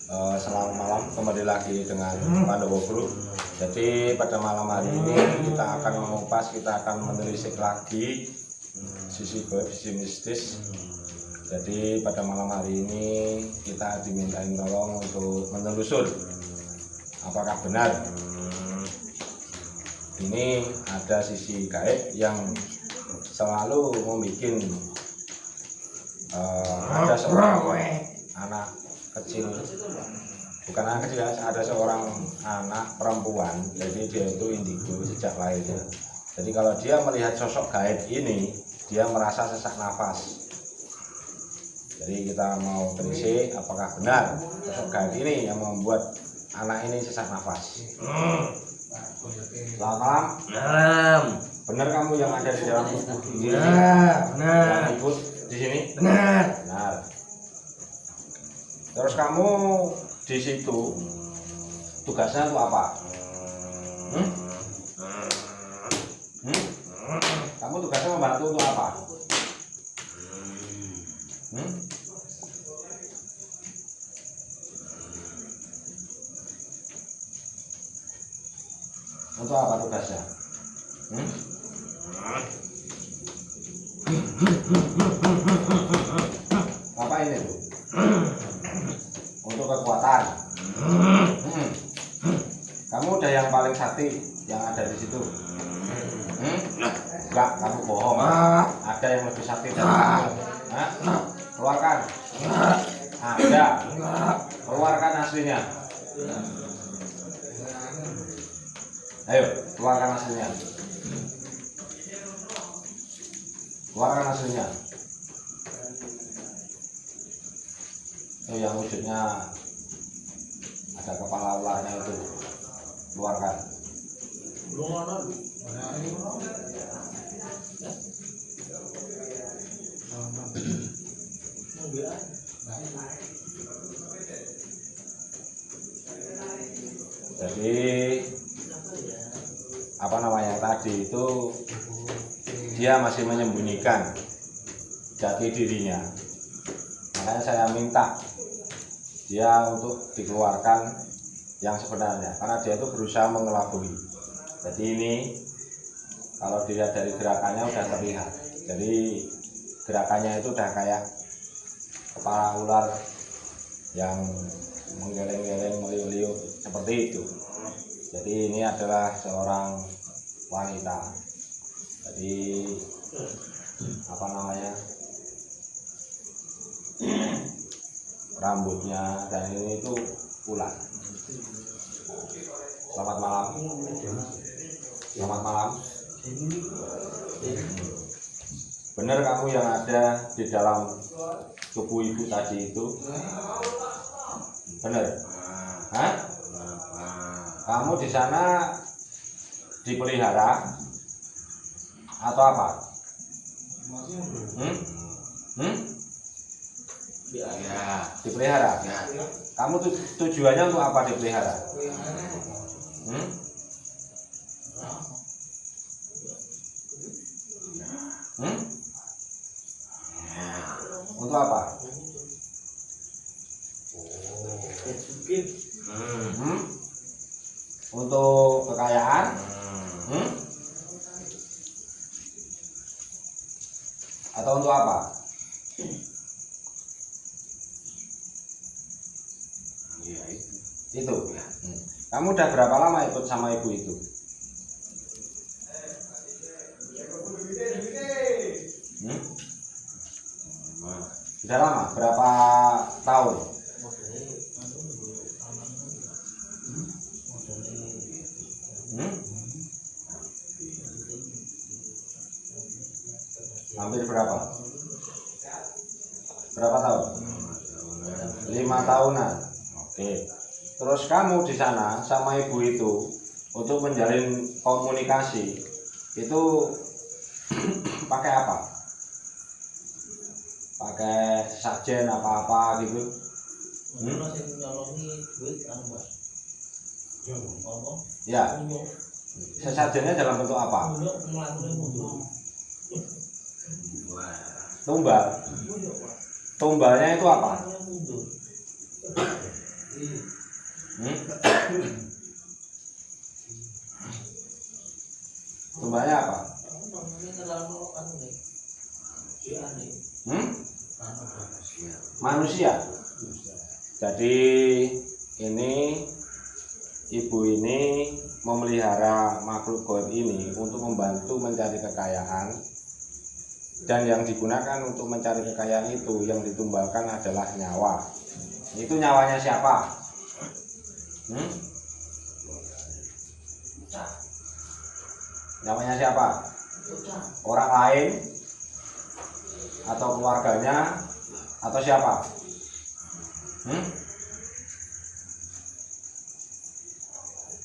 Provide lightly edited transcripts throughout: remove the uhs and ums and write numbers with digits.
Selamat malam, kembali lagi dengan Pandowo Group. Jadi pada malam hari ini kita akan mengupas, kita akan menelisik lagi sisi goib, sisi mistis. Jadi pada malam hari ini kita dimintain tolong untuk menelusur apakah benar ini ada sisi gaib yang selalu membuat ada seorang anak kecil, bukan anak kecil, ada seorang anak perempuan, jadi dia itu indigo sejak lahirnya. Jadi kalau dia melihat sosok gaib ini, dia merasa sesak nafas. Jadi kita mau telisik apakah benar sosok gaib ini yang membuat anak ini sesak nafas. Selamat malam. Benar kamu yang ada di dalam tubuh ini? Benar. Yang ikut di sini? Benar. Benar. Terus kamu di situ tugasnya itu apa? Kamu tugasnya membantu untuk apa? Untuk apa tugasnya? Apa ini tuh? Untuk kekuatan. Kamu udah yang paling sakti yang ada di situ. Enggak, kamu bohong. Ada yang lebih sakti dari kamu. Keluarkan. Ada. Keluarkan aslinya. Ayo, keluarkan aslinya. Keluarkan aslinya. Itu yang wujudnya ada kepala ularnya itu, keluarkan. Jadi apa namanya tadi itu dia masih menyembunyikan jati dirinya, makanya saya minta dia untuk dikeluarkan yang sebenarnya, karena dia itu berusaha mengelabui. Jadi ini kalau dilihat dari gerakannya udah terlihat, jadi gerakannya itu udah kayak kepala ular yang menggeleng-geleng, meliuk-liuk seperti itu. Jadi ini adalah seorang wanita. Jadi apa namanya, rambutnya dan ini itu ular. Selamat malam. Selamat malam. Benar kamu yang ada di dalam tubuh ibu tadi itu? Benar? Hah? Kamu di sana dipelihara atau apa? Dipelihara. Kamu tujuannya untuk apa dipelihara? Untuk apa? Untuk kekayaan? Atau untuk apa? Itu. Kamu udah berapa lama ikut sama ibu itu? Sudah lama? Berapa tahun? Hampir berapa? Berapa tahun? 5 tahunan. Oke. Terus kamu di sana sama ibu itu untuk menjalin komunikasi itu pakai apa? Pakai sajen apa-apa gitu? Ya. Sesajennya dalam bentuk apa? Tumbal. Tumbalnya itu apa? Tumbanya apa? Manusia. Jadi ini ibu ini memelihara makhluk gaib ini untuk membantu mencari kekayaan, dan yang digunakan untuk mencari kekayaan itu yang ditumbalkan adalah nyawa. Itu nyawanya siapa? Nyawanya siapa? Orang lain atau keluarganya atau siapa?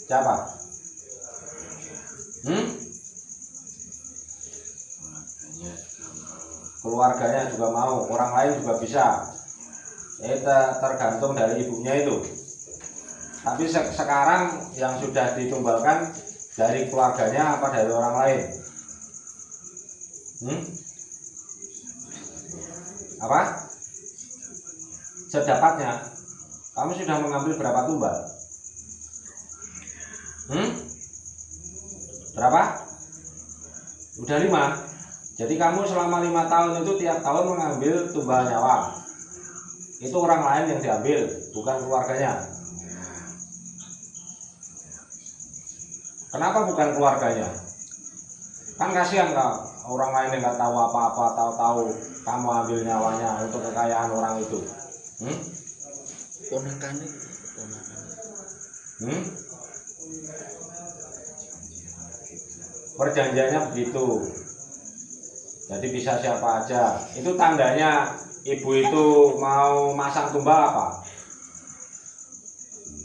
Siapa? Keluarganya juga mau, orang lain juga bisa. Tergantung dari ibunya itu. Tapi sekarang yang sudah ditumbalkan dari keluarganya apa dari orang lain? Apa? Sedapatnya. Kamu sudah mengambil berapa tumbal? Berapa? Udah 5. Jadi kamu selama 5 tahun itu tiap tahun mengambil tumbal nyawa. Itu orang lain yang diambil, bukan keluarganya. Kenapa bukan keluarganya? Kan kasihan kak, orang lain yang nggak tahu apa-apa, tahu-tahu kamu ambil nyawanya untuk kekayaan orang itu. Ponakannya. Perjanjiannya begitu. Jadi bisa siapa aja. Itu tandanya ibu itu mau masang tumbal apa?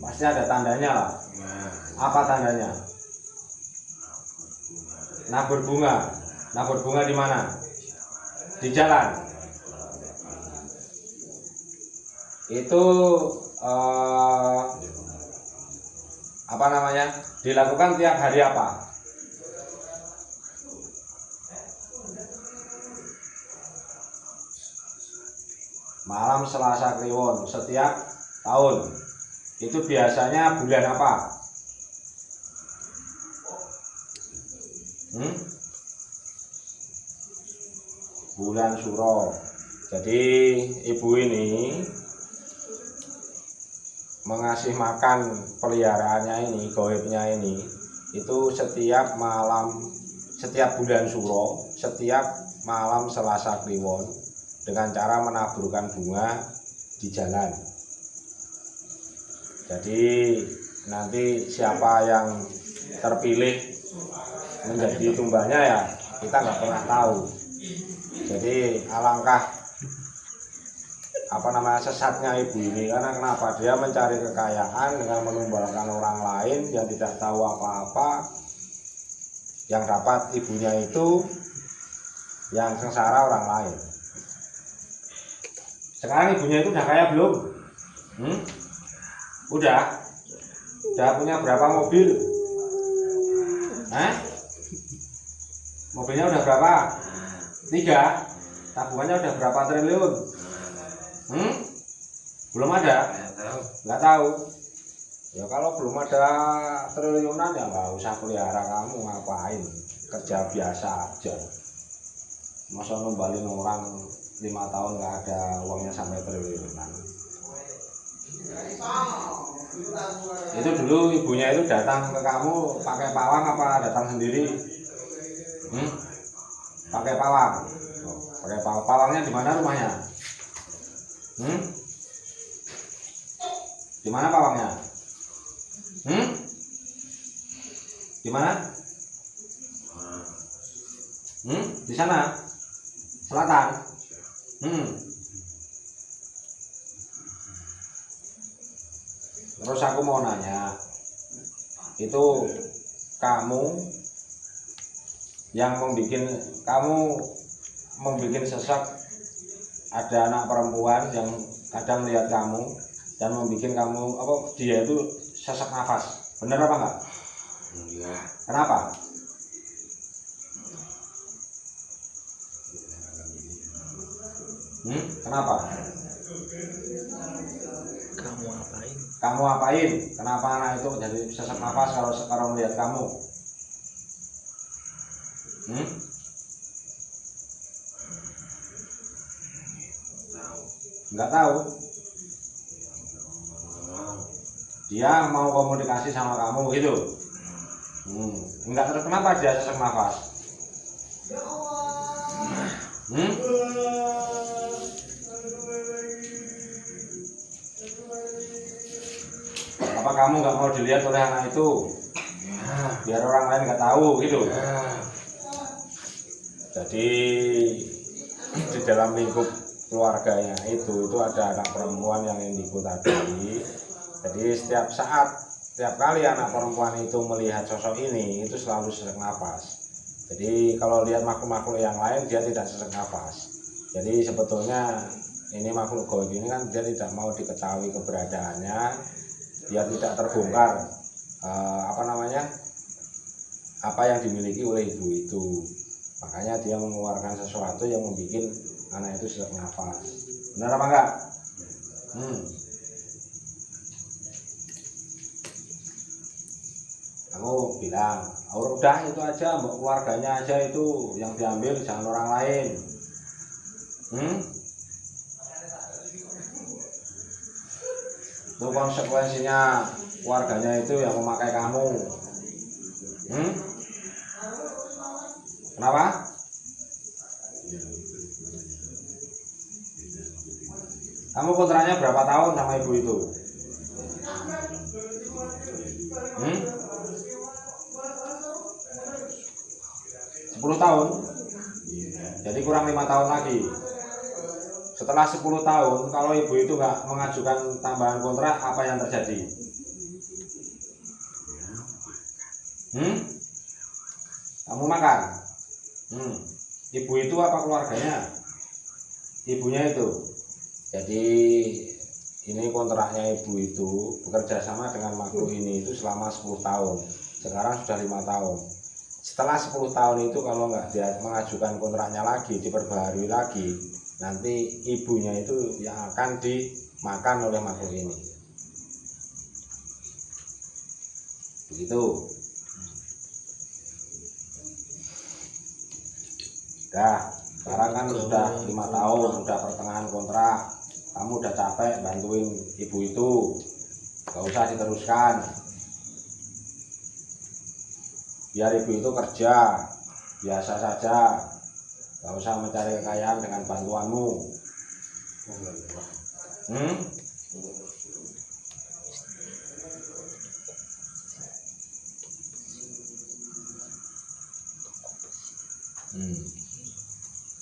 Pasti ada tandanya lah. Apa tandanya? Nabur bunga. Nabur bunga di mana? Di jalan. Itu apa namanya? Dilakukan tiap hari apa? Malam Selasa Kliwon setiap tahun. Itu biasanya bulan apa? Bulan Suro. Jadi ibu ini mengasih makan peliharaannya ini, gaibnya ini, itu setiap malam, setiap bulan Suro, setiap malam Selasa Kliwon, dengan cara menaburkan bunga di jalan. Jadi nanti siapa yang terpilih menjadi tumbalnya ya kita nggak pernah tahu. Jadi alangkah sesatnya ibu ini, karena kenapa? Dia mencari kekayaan dengan menumbalkan orang lain yang tidak tahu apa-apa. Yang dapat ibunya itu yang sengsara orang lain. Sekarang ibunya itu udah kaya belum? Udah punya berapa mobil? Mobilnya udah berapa? 3. Tabungannya udah berapa triliun? Belum ada? Nggak tahu. Ya kalau belum ada triliunan ya nggak usah pelihara, kamu ngapain? Kerja biasa aja. Masa numbalin orang 5 tahun nggak ada uangnya sampai triliunan. Itu dulu ibunya itu datang ke kamu pakai pawang apa datang sendiri? Pakai pawang. Pakai pawang. Pawangnya di mana rumahnya? Di mana pawangnya? Di mana? Di sana. Selatan. Terus aku mau nanya, itu kamu yang membuat sesak, ada anak perempuan yang kadang melihat kamu dan membuat kamu dia itu sesak nafas, bener apa enggak? Enggak. Kenapa? Kenapa? Kamu apain? kamu apain? Kenapa anak itu jadi sesak nafas kalau melihat kamu? Nggak tahu. Dia mau komunikasi sama kamu gitu. Enggak terus kenapa dia sesak nafas? Apa kamu nggak mau dilihat oleh anak itu? Biar orang lain nggak tahu gitu. Jadi di dalam lingkup keluarganya itu ada anak perempuan yang indigo tadi. Jadi setiap saat, setiap kali anak perempuan itu melihat sosok ini, itu selalu sesak nafas. Jadi kalau lihat makhluk-makhluk yang lain dia tidak sesak nafas. Jadi sebetulnya ini makhluk gaib ini kan dia tidak mau diketahui keberadaannya, biar tidak terbongkar apa yang dimiliki oleh ibu itu. Makanya dia mengeluarkan sesuatu yang membuat anak itu sesak nafas. Benar apa enggak? Aku bilang, udah itu aja, keluarganya aja itu yang diambil, jangan orang lain. Itu konsekuensinya keluarganya itu yang memakai kamu. Kenapa? Kamu kontraknya berapa tahun sama ibu itu? 10 tahun. Jadi kurang 5 tahun lagi. Setelah 10 tahun, kalau ibu itu nggak mengajukan tambahan kontrak, apa yang terjadi? Kamu makan? Ibu itu apa keluarganya? Ibunya itu. Jadi ini kontraknya ibu itu bekerja sama dengan makhluk ini itu selama 10 tahun. Sekarang sudah 5 tahun. Setelah 10 tahun itu kalau nggak dia mengajukan kontraknya lagi, diperbaharui lagi, nanti ibunya itu yang akan dimakan oleh makhluk ini. Begitu. Sekarang kan sudah 5 tahun, sudah pertengahan kontrak, kamu udah capek bantuin ibu itu, gak usah diteruskan. Biar ibu itu kerja biasa saja, gak usah mencari kekayaan dengan bantuanmu.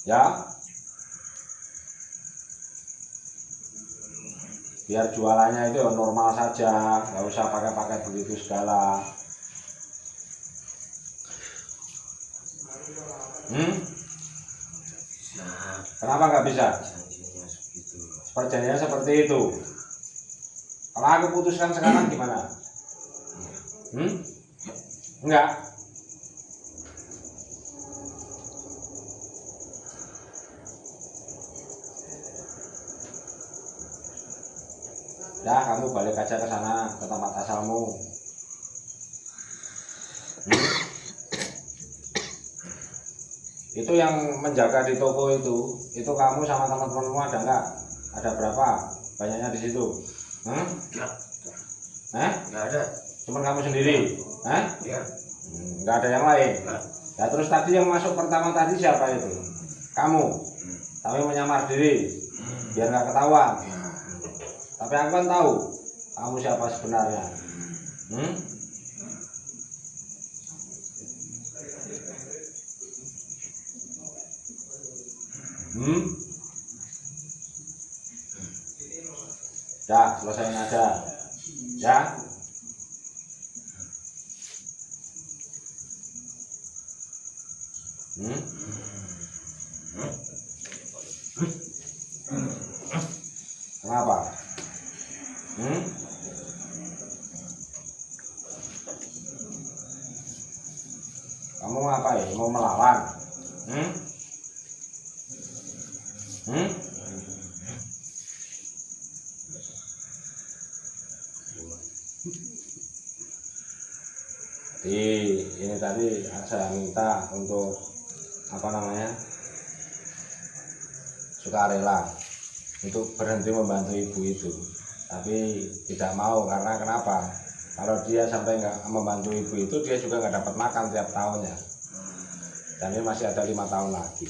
Ya, biar jualannya itu normal saja, nggak usah pakai begitu segala. Kenapa nggak bisa? Perjanjiannya seperti itu. Kalau aku putuskan sekarang gimana? Enggak. Dah, kamu balik aja ke sana, ke tempat asalmu. Itu yang menjaga di toko itu kamu sama teman-temanmu ada nggak? Ada berapa? Banyaknya di situ? Nggak ada. Cuman kamu sendiri? Ya. Nggak ada yang lain? Ya terus tadi yang masuk pertama tadi siapa itu? Kamu. Tapi menyamar diri, biar nggak ketahuan. Tapi aku kan tahu kamu siapa sebenarnya. Dah, selesaiin aja. Ya. Kenapa? Kamu ngapain? Mau melawan? Jadi ini tadi saya minta untuk apa namanya, sukarela untuk berhenti membantu ibu itu, tapi tidak mau. Karena kenapa? Kalau dia sampai nggak membantu ibu itu, dia juga nggak dapat makan tiap tahunnya. Dan ini masih ada 5 tahun lagi,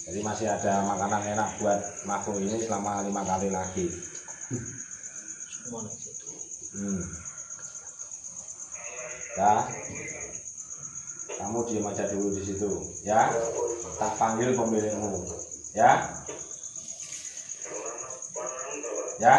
jadi masih ada makanan enak buat makhluk ini selama 5 kali lagi. Ya, kamu diam aja dulu di situ, ya. Tak panggil pemilikmu, ya. Ya.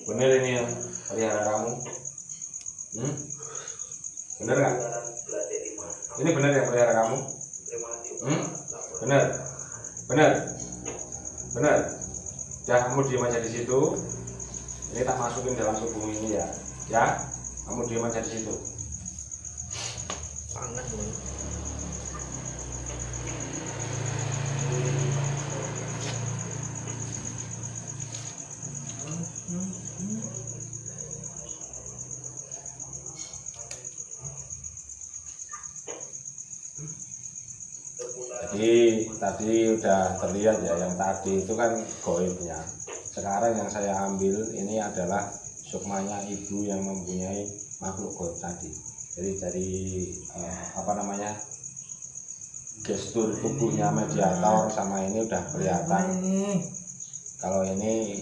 Bener ini yang pelihara kamu? Bener nggak? Ini bener yang pelihara kamu? Bener, bener, bener. Ya, kamu diam aja di situ. Ini tak masukin dalam tubuh ini ya. Ya, kamu diam aja di situ. Pangan dulu. Jadi tadi udah terlihat ya, yang tadi itu kan goibnya. Sekarang yang saya ambil ini adalah sukmanya ibu yang mempunyai makhluk goib tadi. Jadi dari apa namanya, gestur tubuhnya mediator sama ini udah kelihatan. Kalau ini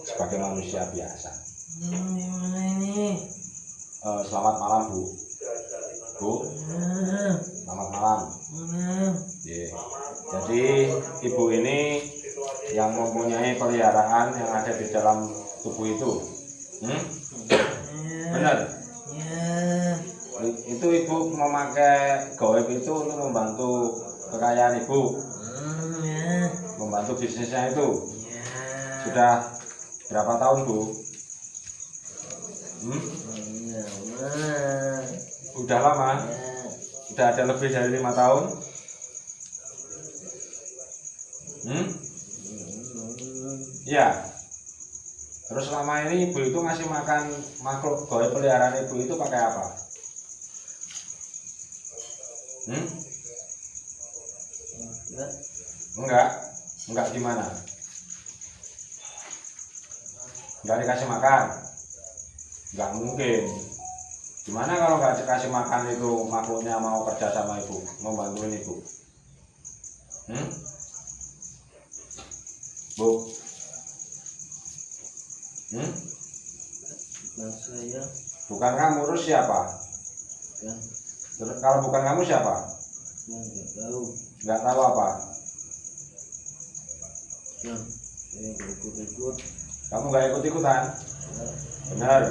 sebagai manusia biasa. Selamat malam Bu. Bu, selamat malam. Jadi ibu ini yang mempunyai peliharaan yang ada di dalam tubuh itu, benar? Itu ibu memakai goib itu untuk membantu kekayaan ibu, membantu bisnisnya itu. Sudah berapa tahun Bu? Udah lama? Udah ada lebih dari 5 tahun? Iya. Terus selama ini ibu itu ngasih makan makhluk goib peliharaan ibu itu pakai apa? Enggak gimana? Enggak dikasih makan? Enggak mungkin. Gimana kalau nggak dikasih makan itu makhluknya mau kerja sama ibu, membantuin ibu? Bu? Bukan saya. Bukan kamu, terus siapa? Kan. Terus kalau bukan kamu siapa? Nggak tahu. Nggak tahu apa? Yang saya nggak ikut-ikut. Kamu nggak ikut-ikutan? Ya. Benar?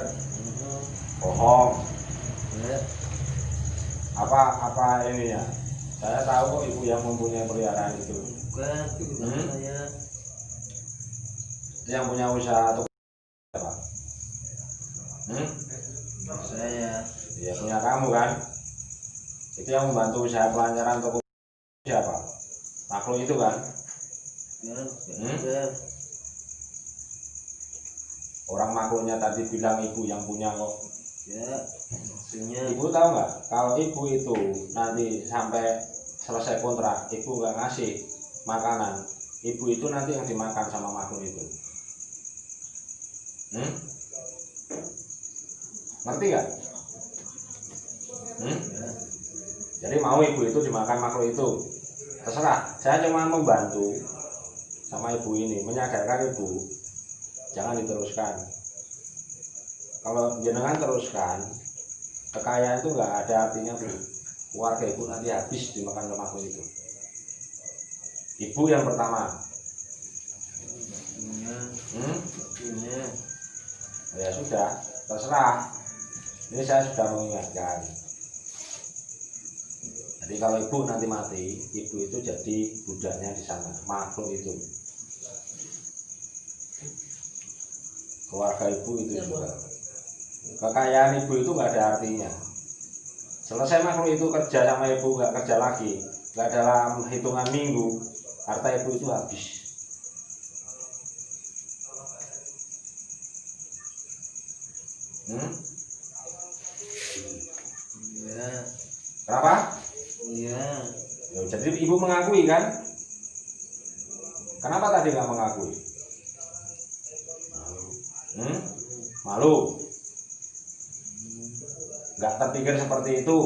Bohong. Ya. Apa ini ya? Saya tahu kok ibu yang mempunyai peliharaan itu. Bukan saya. Yang punya usaha atau apa? Saya. Ya punya kamu kan? Itu yang membantu usaha pelancaran toko siapa? Makhluk itu kan? Ya. Orang makhluknya tadi bilang ibu yang punya kok. Ya. Punya. Ibu tahu nggak? Kalau ibu itu nanti sampai selesai kontrak, ibu nggak ngasih makanan, ibu itu nanti yang dimakan sama makhluk itu. Ngerti nggak? Jadi mau ibu itu dimakan makhluk itu, terserah. Saya cuma membantu sama ibu ini, menyadarkan ibu jangan diteruskan. Kalau jenengan teruskan, kekayaan itu nggak ada artinya Bu. Keluarga ibu nanti habis dimakan makhluk itu. Ibu yang pertama. sudah terserah. Ini saya sudah mengingatkan. Jadi kalau ibu nanti mati, ibu itu jadi budaknya di sana, makhluk itu. Keluarga ibu itu juga. Kekayaan ibu itu nggak ada artinya. Selesai makhluk itu kerja sama ibu, nggak kerja lagi, nggak dalam hitungan minggu, harta ibu itu habis. Iya. Kenapa? Iya. Ya, jadi ibu mengakui kan? Kenapa tadi nggak mengakui? Malu. Nggak terpikir seperti itu.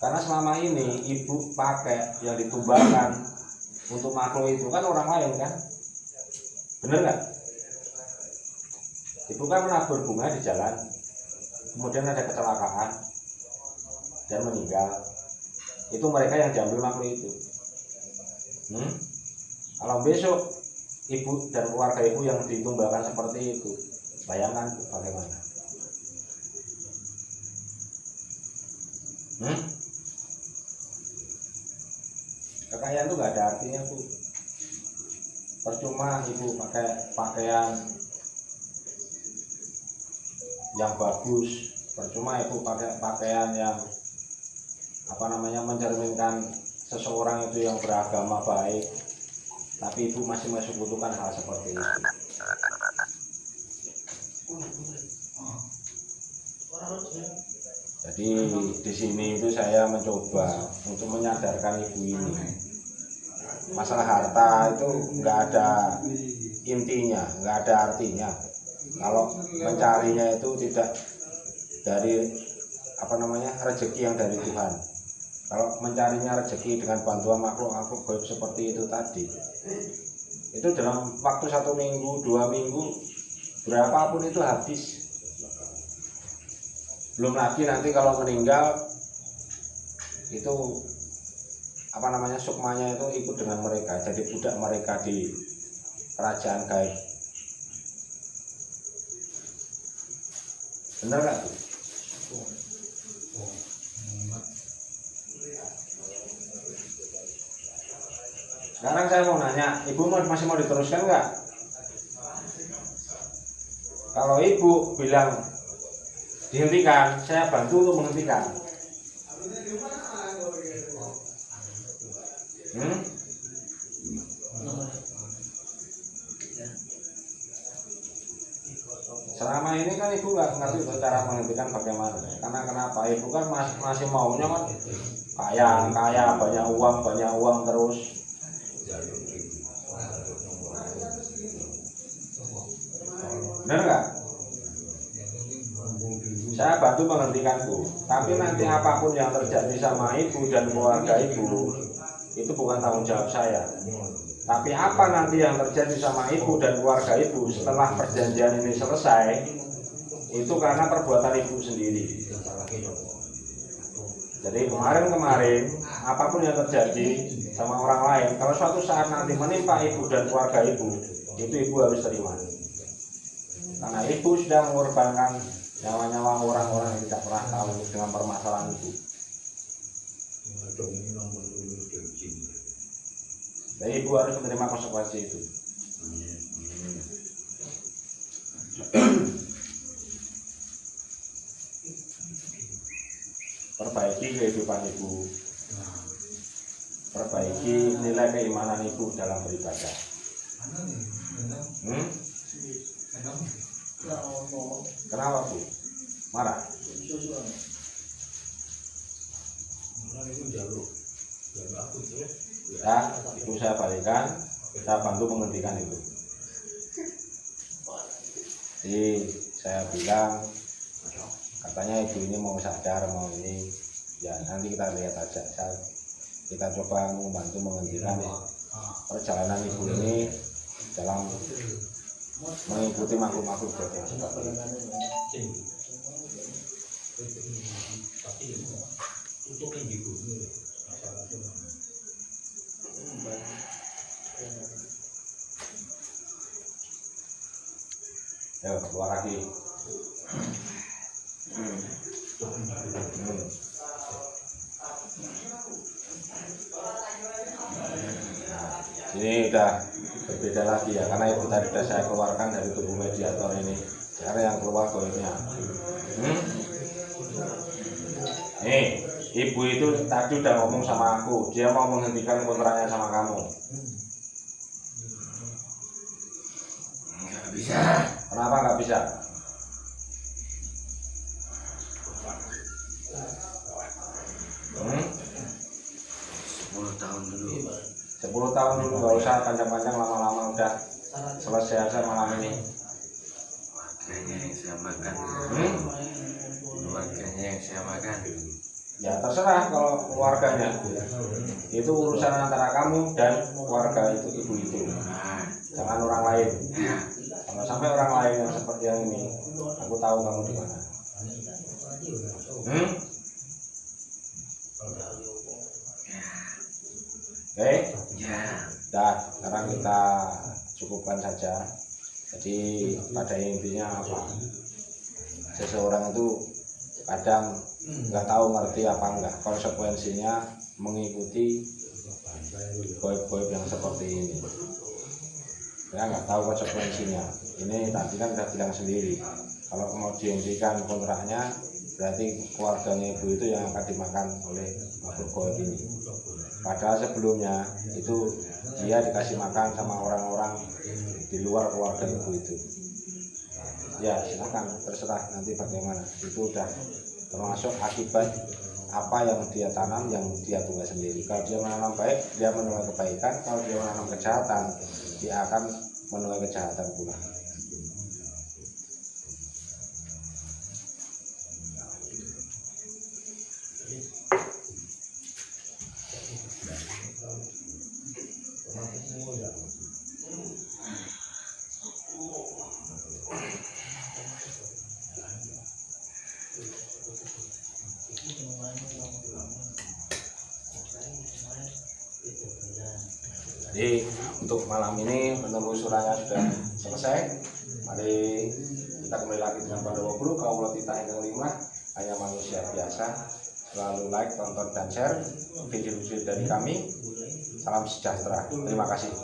Karena selama ini ibu pakai yang ditumbangkan untuk makhluk itu kan orang lain kan? Bener nggak? Ibu kan menabur bunga di jalan, kemudian ada kecelakaan dan meninggal. Itu mereka yang diambil makhluk itu. Kalau besok ibu dan keluarga ibu yang ditumbangkan seperti itu, bayangkan bagaimana? Kekayaan itu nggak ada artinya, Bu. Percuma ibu pakai pakaian yang bagus, percuma ibu pakai pakaian yang mencerminkan seseorang itu yang beragama baik, tapi ibu masih mensekutukan hal seperti itu. Jadi di sini itu saya mencoba untuk menyadarkan ibu ini, masalah harta itu nggak ada intinya, nggak ada artinya. Kalau mencarinya itu tidak dari rezeki yang dari Tuhan. Kalau mencarinya rezeki dengan bantuan makhluk gaib seperti itu tadi, itu dalam waktu 1 minggu, 2 minggu, berapapun itu habis. Belum lagi nanti kalau meninggal itu sukmanya itu ikut dengan mereka, jadi budak mereka di kerajaan gaib. Benar nggak? Sekarang saya mau nanya, ibu masih mau diteruskan nggak? Kalau ibu bilang dihentikan, saya bantu untuk menghentikan. Selama ini kan ibu nggak ngerti cara menghentikan bagaimana. Karena kenapa? Ibu kan masih maunya kan kaya, banyak uang terus. Benar nggak? Saya bantu menghentikan, Bu. Tapi nanti apapun yang terjadi sama ibu dan keluarga ibu, itu bukan tanggung jawab saya. Tapi apa nanti yang terjadi sama ibu dan keluarga ibu setelah perjanjian ini selesai, itu karena perbuatan ibu sendiri. Jadi kemarin apapun yang terjadi sama orang lain, kalau suatu saat nanti menimpa ibu dan keluarga ibu, itu ibu harus terima. Karena ibu sudah mengorbankan nyawa-nyawa orang-orang yang tidak pernah tahu dengan permasalahan ibu. Jadi ibu harus menerima konsekuensi itu. Perbaiki kehidupan ibu, perbaiki nilai keimanan ibu dalam beribadah. Kenapa, Bu? Marah? Ya, ibu saya balikan, saya bantu menghentikan itu. Jadi saya bilang, katanya ibu ini mau sadar, mau ini, ya nanti kita lihat aja. Kita coba membantu menghentikan perjalanan ibu ini dalam mengikuti makhluk-makhluk gaib. Ayo keluar lagi. Ini udah berbeda lagi ya, karena itu tadi sudah saya keluarkan dari tubuh mediator ini. Sekarang yang keluar goibnya. Nih, ibu itu tadi udah ngomong sama aku, dia mau menghentikan kontraknya sama kamu. Nggak bisa. Kenapa nggak bisa? Hmm? 10 tahun dulu. 10 tahun dulu, nggak usah panjang-panjang, lama-lama udah selesai aja malam ini. Keluarganya yang saya makan. Keluarganya yang saya makan. Ya terserah kalau keluarganya. Itu urusan antara kamu dan keluarga itu, ibu itu. Jangan orang lain. Kalau sampai orang lain yang seperti yang ini, aku tahu kamu di mana. Oke? Ya. Dah, sekarang kita cukupkan saja. Jadi pada intinya apa? Seseorang itu kadang nggak tahu ngerti apa enggak konsekuensinya mengikuti goib-goib yang seperti ini. Ya nggak tahu konsekuensinya. Ini tadi kan udah bilang sendiri, kalau mau dihentikan kontraknya berarti keluarganya ibu itu yang akan dimakan oleh makhluk goib ini. Padahal sebelumnya itu dia dikasih makan sama orang-orang di luar keluarga ibu itu. Ya silakan, terserah nanti bagaimana. Itu udah termasuk akibat apa yang dia tanam, yang dia tuai sendiri. Kalau dia menanam baik, dia menuai kebaikan. Kalau dia menanam kejahatan, dia akan menuai kejahatan pula. Jadi untuk malam ini penelusurannya sudah selesai. Mari kita kembali lagi dengan Pandawa Guru. Kaulah titah yang kelima, hanya manusia biasa. Selalu like, tonton dan share video-video dari kami. Salam sejahtera. Terima kasih.